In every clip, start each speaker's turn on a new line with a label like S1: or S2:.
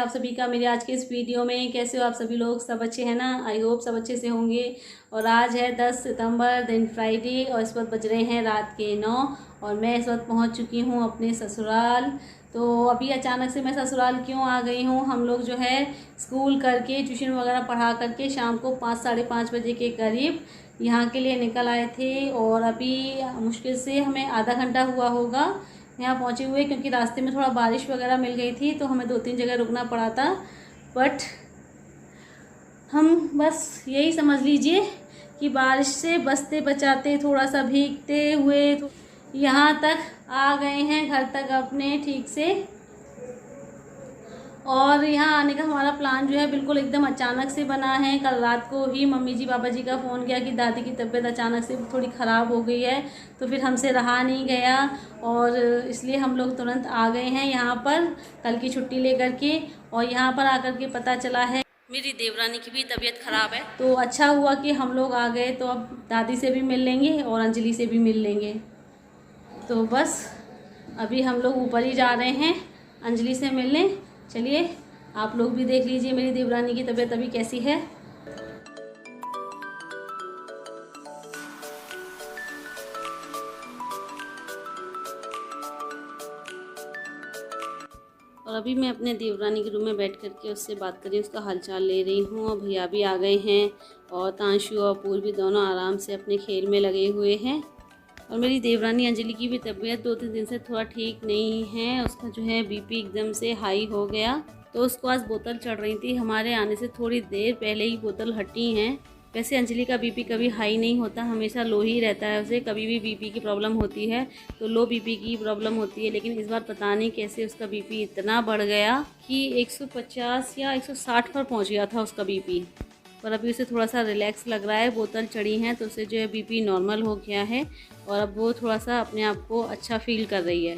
S1: आप सभी का मेरे आज के इस वीडियो में। कैसे हो आप सभी लोग? सब अच्छे हैं ना? आई होप सब अच्छे से होंगे। और आज है 10 सितंबर दिन फ्राइडे और इस वक्त बज रहे हैं रात के 9 और मैं इस वक्त पहुंच चुकी हूं अपने ससुराल। तो अभी अचानक से मैं ससुराल क्यों आ गई हूं, हम लोग जो है स्कूल करके ट्यूशन वगैरह पढ़ा करके शाम को 5 साढ़े 5 बजे के करीब यहाँ के लिए निकल आए थे और अभी मुश्किल से हमें आधा घंटा हुआ होगा यहाँ पहुँचे हुए, क्योंकि रास्ते में थोड़ा बारिश वगैरह मिल गई थी तो हमें 2-3 जगह रुकना पड़ा था। बट हम बस यही समझ लीजिए कि बारिश से बचते बचाते थोड़ा सा भीगते हुए यहाँ तक आ गए हैं, घर तक अपने ठीक से। और यहाँ आने का हमारा प्लान जो है बिल्कुल एकदम अचानक से बना है। कल रात को ही मम्मी जी पापा जी का फ़ोन किया कि दादी की तबीयत अचानक से थोड़ी ख़राब हो गई है, तो फिर हमसे रहा नहीं गया और इसलिए हम लोग तुरंत आ गए हैं यहाँ पर कल की छुट्टी लेकर के। और यहाँ पर आकर के पता चला है मेरी देवरानी की भी तबीयत ख़राब है, तो अच्छा हुआ कि हम लोग आ गए। तो अब दादी से भी मिल लेंगे और अंजलि से भी मिल लेंगे। तो बस अभी हम लोग ऊपर ही जा रहे हैं अंजलि से मिलने। चलिए आप लोग भी देख लीजिए मेरी देवरानी की तबीयत अभी कैसी है। और अभी मैं अपने देवरानी के रूम में बैठ करके उससे बात कर रही हूँ, उसका हालचाल ले रही हूँ। और भैया भी आ गए हैं और तांशु और पूर्वी दोनों आराम से अपने खेल में लगे हुए हैं। और मेरी देवरानी अंजलि की भी तबीयत 2-3 दिन से थोड़ा ठीक नहीं है, उसका जो है बीपी एकदम से हाई हो गया, तो उसको आज बोतल चढ़ रही थी। हमारे आने से थोड़ी देर पहले ही बोतल हटी हैं। वैसे अंजलि का बीपी कभी हाई नहीं होता, हमेशा लो ही रहता है। उसे कभी भी बीपी की प्रॉब्लम होती है तो लो बीपी की प्रॉब्लम होती है, लेकिन इस बार पता नहीं कैसे उसका बीपी इतना बढ़ गया कि 150 या 160 पर पहुंच गया था उसका बीपी। पर अभी उसे थोड़ा सा रिलैक्स लग रहा है, बोतल चढ़ी है तो उसे जो है बीपी नॉर्मल हो गया है और अब वो थोड़ा सा अपने आप को अच्छा फील कर रही है।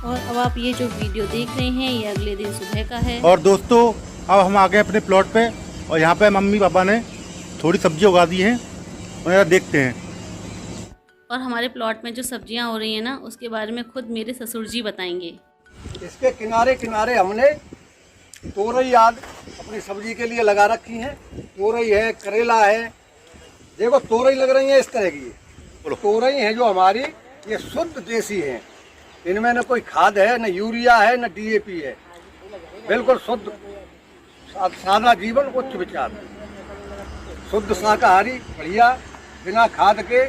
S1: और अब आप ये जो वीडियो देख रहे हैं ये अगले दिन सुबह का है।
S2: और दोस्तों अब हम आ गए अपने प्लॉट पे और यहाँ पे मम्मी पापा ने थोड़ी सब्जी उगा दी हैं और देखते हैं।
S1: और हमारे प्लॉट में जो सब्जियां हो रही हैं ना उसके बारे में खुद मेरे ससुर जी बताएंगे।
S3: इसके किनारे किनारे हमने तोरई आग अपनी सब्जी के लिए लगा रखी है। तोरई है, करेला है। देखो तोरई लग रही है इस तरह की। तोरई है जो हमारी ये शुद्ध देसी है, इनमें न कोई खाद है, न यूरिया है, न डीएपी है। बिल्कुल शुद्ध सादा जीवन, उच्च विचार, शुद्ध शाकाहारी, बढ़िया, बिना खाद के।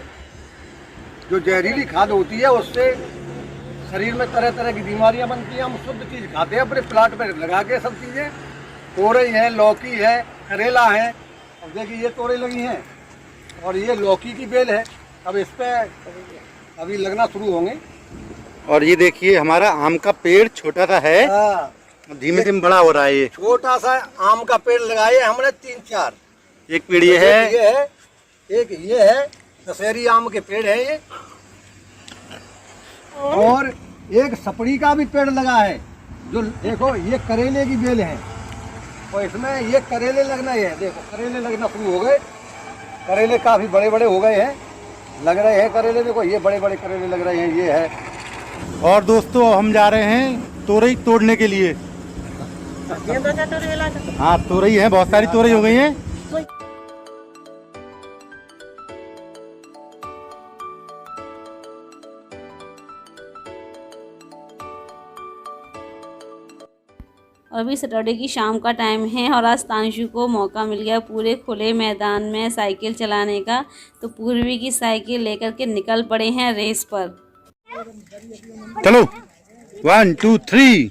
S3: जो जहरीली खाद होती है उससे शरीर में तरह तरह की बीमारियां बनती हैं। हम शुद्ध चीज़ खाते हैं अपने प्लाट पर लगा के सब चीज़ें। तोरई है, लौकी है, करेला है। अब देखिए ये तोरई लगी हैं और ये लौकी की बेल है। अब इस पर अभी लगना शुरू होंगे।
S2: और ये देखिए हमारा आम का पेड़ छोटा सा है, धीमे धीमे बड़ा हो रहा है। ये
S3: छोटा सा आम का पेड़ लगाए हमने 3-4।
S2: एक पेड़ ये है,
S3: एक ये है, दशहरी आम के पेड़ है ये। और एक सपड़ी का भी पेड़ लगा है। जो देखो ये करेले की बेल है और इसमें ये करेले लगना है। देखो करेले लगना शुरू हो गए। करेले काफी बड़े बड़े हो गए हैं, लग रहे हैं करेले। देखो ये बड़े बड़े करेले लग रहे हैं, ये है।
S2: और दोस्तों हम जा रहे हैं तोरई तोड़ने के लिए। हाँ तोरई है, बहुत सारी तोरई हो गई हैं।
S1: और अभी सैटरडे की शाम का टाइम है और आज तांशु को मौका मिल गया पूरे खुले मैदान में साइकिल चलाने का, तो पूर्वी की साइकिल लेकर के निकल पड़े हैं रेस पर।
S2: चलो 1 2 3।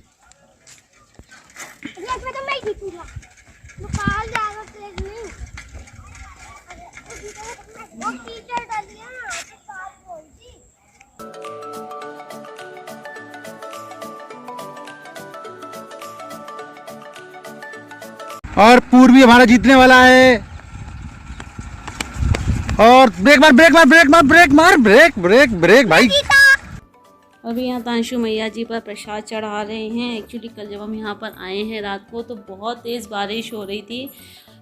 S2: और पूर्वी हमारा जीतने वाला है। और ब्रेक मार ब्रेक मार ब्रेक मार ब्रेक मार ब्रेक ब्रेक ब्रेक भाई।
S1: अभी यहाँ तांशु मैया जी पर प्रसाद चढ़ा रहे हैं। एक्चुअली कल जब हम यहाँ पर आए हैं रात को तो बहुत तेज़ बारिश हो रही थी,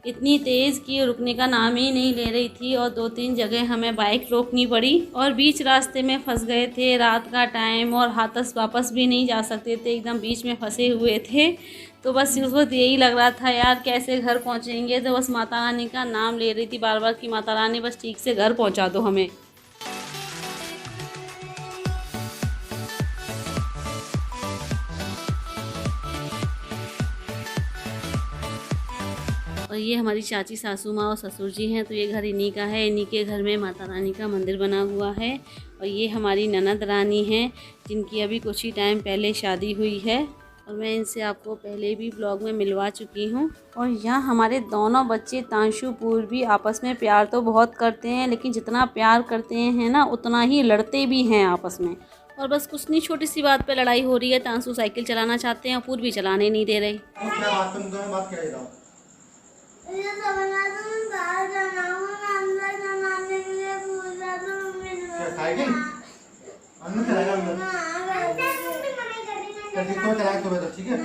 S1: इतनी तेज़ कि रुकने का नाम ही नहीं ले रही थी और 2-3 जगह हमें बाइक रोकनी पड़ी और बीच रास्ते में फंस गए थे। रात का टाइम और हाथस वापस भी नहीं जा सकते थे, एकदम बीच में फंसे हुए थे। तो बस उस वक्त यही लग रहा था यार कैसे घर पहुंचेंगे। तो बस माता रानी का नाम ले रही थी बार बार कि माता रानी बस ठीक से घर पहुंचा दो हमें। और ये हमारी चाची, सासू माँ और ससुर जी हैं। तो ये घर इन्हीं का है, इन्हीं के घर में माता रानी का मंदिर बना हुआ है। और ये हमारी ननद रानी हैं जिनकी अभी कुछ ही टाइम पहले शादी हुई है और मैं इनसे आपको पहले भी ब्लॉग में मिलवा चुकी हूँ। और यहाँ हमारे दोनों बच्चे तांशु पूर्वी आपस में प्यार तो बहुत करते हैं, लेकिन जितना प्यार करते हैं ना उतना ही लड़ते भी हैं आपस में। और बस कुछ नहीं, छोटी सी बात पे लड़ाई हो रही है। तांशु साइकिल चलाना चाहते हैं और पूर्वी चलाने नहीं दे रहे।
S2: ठीक है।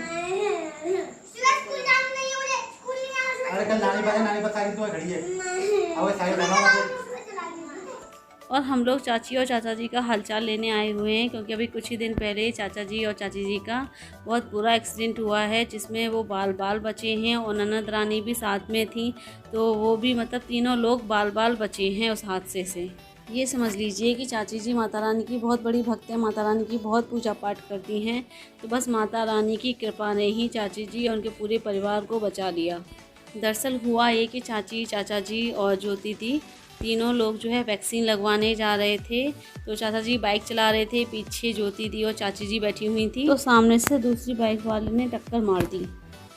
S2: अरे कल नानी पर साइकिल तो खड़ी है। अब साइकिल
S1: और हम लोग चाची और चाचा जी का हालचाल लेने आए हुए हैं, क्योंकि अभी कुछ ही दिन पहले चाचा जी और चाची जी का बहुत बुरा एक्सीडेंट हुआ है जिसमें वो बाल बचे हैं और ननद रानी भी साथ में थी। तो वो भी मतलब तीनों लोग बाल बचे हैं उस हादसे से। ये समझ लीजिए कि चाची जी माता रानी की बहुत बड़ी भक्त है, माता रानी की बहुत पूजा पाठ करती हैं। तो बस माता रानी की कृपा ने ही चाची जी और उनके पूरे परिवार को बचा लिया। दरअसल हुआ ये कि चाची, चाचा जी और ज्योति दी तीनों लोग जो है वैक्सीन लगवाने जा रहे थे। तो चाचा जी बाइक चला रहे थे, पीछे ज्योति दी और चाची जी बैठी हुई थी। तो सामने से दूसरी बाइक वाले ने टक्कर मार दी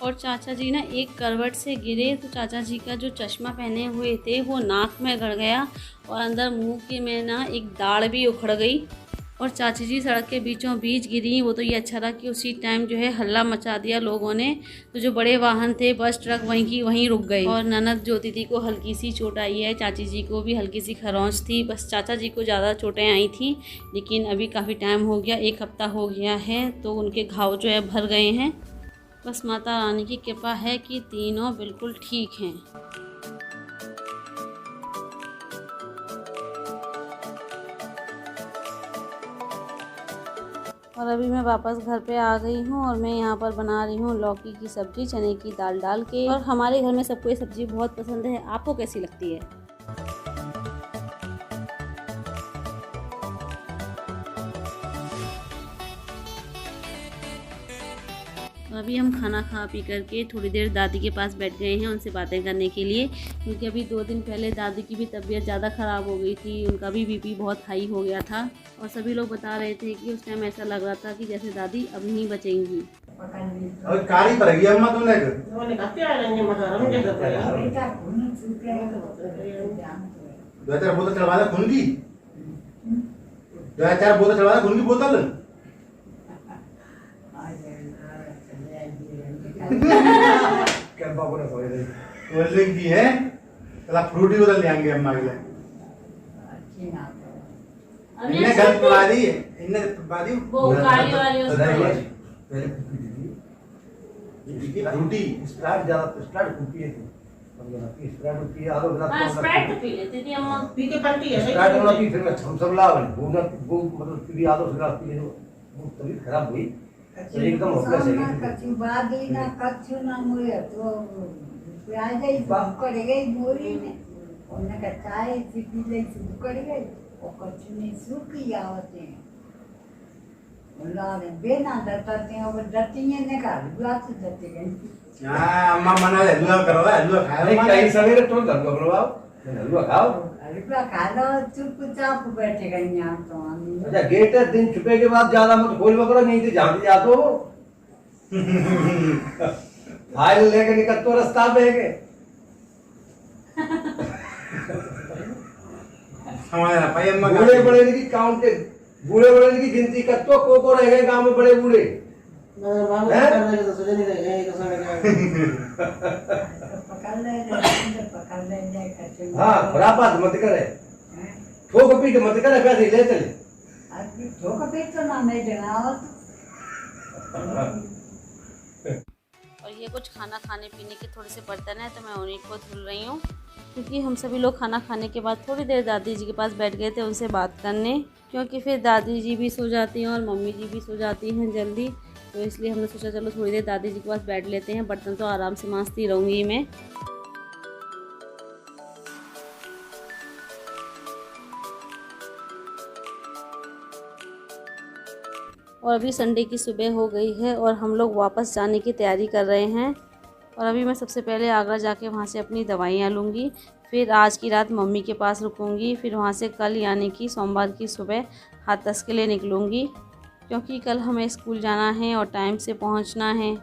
S1: और चाचा जी ना एक करवट से गिरे। तो चाचा जी का जो चश्मा पहने हुए थे वो नाक में गड़ गया और अंदर मुंह के में ना एक दाढ़ भी उखड़ गई और चाची जी सड़क के बीचों बीच गिरी। वो तो ये अच्छा रहा कि उसी टाइम जो है हल्ला मचा दिया लोगों ने। तो जो बड़े वाहन थे, बस ट्रक, वहीं की वहीं रुक गए। और ननद ज्योति दी को हल्की सी चोट आई है, चाची जी को भी हल्की सी खरोंच थी। बस चाचा जी को ज़्यादा चोटें आई थी, लेकिन अभी काफ़ी टाइम हो गया, 1 हफ्ता हो गया है, तो उनके घाव जो है भर गए हैं। बस माता रानी की कृपा है कि तीनों बिल्कुल ठीक हैं। और अभी मैं वापस घर पे आ गई हूँ और मैं यहाँ पर बना रही हूँ लौकी की सब्ज़ी चने की दाल डाल के। और हमारे घर में सबको ये सब्ज़ी बहुत पसंद है। आपको कैसी लगती है? अभी हम खाना खा पी करके थोड़ी देर दादी के पास बैठ गए हैं उनसे बातें करने के लिए, क्योंकि अभी 2 दिन पहले दादी की भी तबीयत ज़्यादा ख़राब हो गई थी। उनका भी बीपी बहुत हाई हो गया था और सभी लोग बता रहे थे कि उस टाइम ऐसा लग रहा था कि जैसे दादी अब नहीं बचेंगी।
S2: कारी पड़ेगी अम्मा तुमने बोतल चढ़वा दे खून की, 2-4 बोतल चढ़वा दे खून की बोतल। कोल्ड की है, चला फ्रूटी बोतल ले आएंगे अम्मा के लिए। इन्हें गलत पढ़ा दी, इन्हें पढ़ा दी
S1: वो काली वाली
S2: फ्रूटी
S3: स्प्राइट ज्यादा स्प्राइट कुपी है स्प्राइट कुपी आदो बना
S1: स्प्राइट तो पी लेती थी अम्मा, पी के पलटी है
S3: स्प्राइट वाला पी, फिर मैं हम ला वो मतलब पी आदो से पी वो तबीयत खराब हुई तो एकदम हो गया सही
S4: कच्ची बादी ना कच्चू ना मुझे तो प्याज ही पकड़ गई मोरी में उन्हें कच्चा है पी ले पकड़ गई और कच्चू ने सूखी आवते हैं उन्होंने बेना डरते हैं और डरती हैं ने का बात डरते गई।
S2: हां अम्मा मना ले हलवा करो, हलवा खाओ।
S3: अरे कई सवेरे तो हलवा करवाओ, हलवा खाओ।
S4: हलवा खा लो, चुपचाप बैठे गए यहाँ तो हम।
S3: अच्छा गेट दिन छुपे के बाद ज्यादा मत खोल करो, नहीं तो जान जा तो फाइल लेके निकल तो रास्ता पे है
S2: हमारा भाई अम्मा
S3: बूढ़े बड़े की काउंट, बूढ़े बड़े की गिनती कर तो को रह गए गांव में बड़े बूढ़े हाँ खराब बात मत करे, ठोक पीट मत करे, पैसे ले चले
S4: ठोक पीट तो ना नहीं देना।
S1: और ये कुछ खाना खाने पीने के थोड़े से बर्तन हैं, तो मैं उन्हीं को धुल रही हूँ, क्योंकि हम सभी लोग खाना खाने के बाद थोड़ी देर दादी जी के पास बैठ गए थे उनसे बात करने, क्योंकि फिर दादी जी भी सो जाती हैं और मम्मी जी भी सो जाती हैं जल्दी। तो इसलिए हमने सोचा चलो थोड़ी देर दादी जी के पास बैठ लेते हैं, बर्तन तो आराम से मांजती रहूँगी मैं। और अभी संडे की सुबह हो गई है और हम लोग वापस जाने की तैयारी कर रहे हैं। और अभी मैं सबसे पहले आगरा जाके वहाँ से अपनी दवाइयाँ लूँगी, फिर आज की रात मम्मी के पास रुकूँगी, फिर वहाँ से कल यानी कि सोमवार की सुबह हाथरस के लिए निकलूँगी, क्योंकि कल हमें स्कूल जाना है और टाइम से पहुँचना है।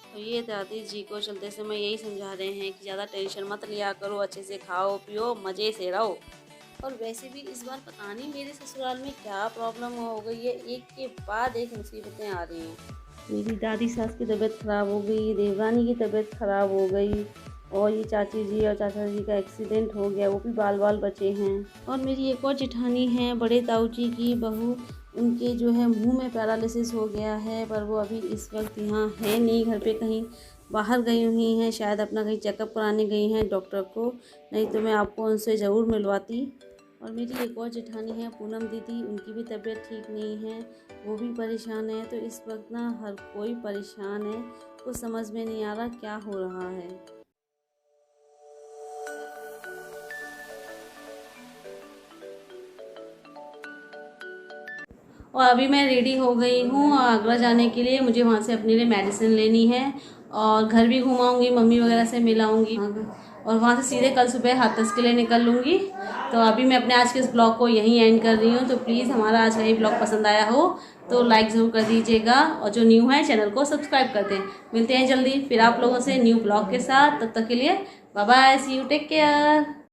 S1: तो ये दादी जी को चलते समय यही समझा रहे हैं कि ज़्यादा टेंशन मत लिया करो, अच्छे से खाओ पियो मज़े से रहो। और वैसे भी इस बार पता नहीं मेरे ससुराल में क्या प्रॉब्लम हो गई है, एक के बाद एक मुसीबतें आ रही हैं। मेरी दादी सास की तबीयत ख़राब हो गई, देवरानी की तबीयत ख़राब हो गई, और ये चाची जी और चाचा जी का एक्सीडेंट हो गया, वो भी बाल बाल बचे हैं। और मेरी एक और जेठानी है, बड़े ताऊ जी की बहू, उनके जो है मुंह में पैरालिसिस हो गया है, पर वो अभी इस वक्त यहाँ है नहीं, घर पे कहीं बाहर गई हुई हैं, शायद अपना कहीं चेकअप कराने गई हैं डॉक्टर को, नहीं तो मैं आपको उनसे ज़रूर मिलवाती। और मेरी एक और जेठानी है पूनम दीदी, उनकी भी तबीयत ठीक नहीं है, वो भी परेशान है। तो इस वक्त ना हर कोई परेशान है, कुछ समझ में नहीं आ रहा क्या हो रहा है। और अभी मैं रेडी हो गई हूँ आगरा जाने के लिए, मुझे वहाँ से अपने लिए मेडिसिन लेनी है और घर भी घुमाऊँगी, मम्मी वगैरह से मिलाऊँगी और वहाँ से सीधे कल सुबह हाथरस के लिए निकल लूँगी। तो अभी मैं अपने आज के इस ब्लॉग को यहीं एंड कर रही हूँ। तो प्लीज़ हमारा आज का ये ब्लॉग पसंद आया हो तो लाइक ज़रूर कर दीजिएगा, और जो न्यू है चैनल को सब्सक्राइब कर दें। मिलते हैं जल्दी फिर आप लोगों से न्यू ब्लॉग के साथ, तब तक के लिए bye bye, see you, take care.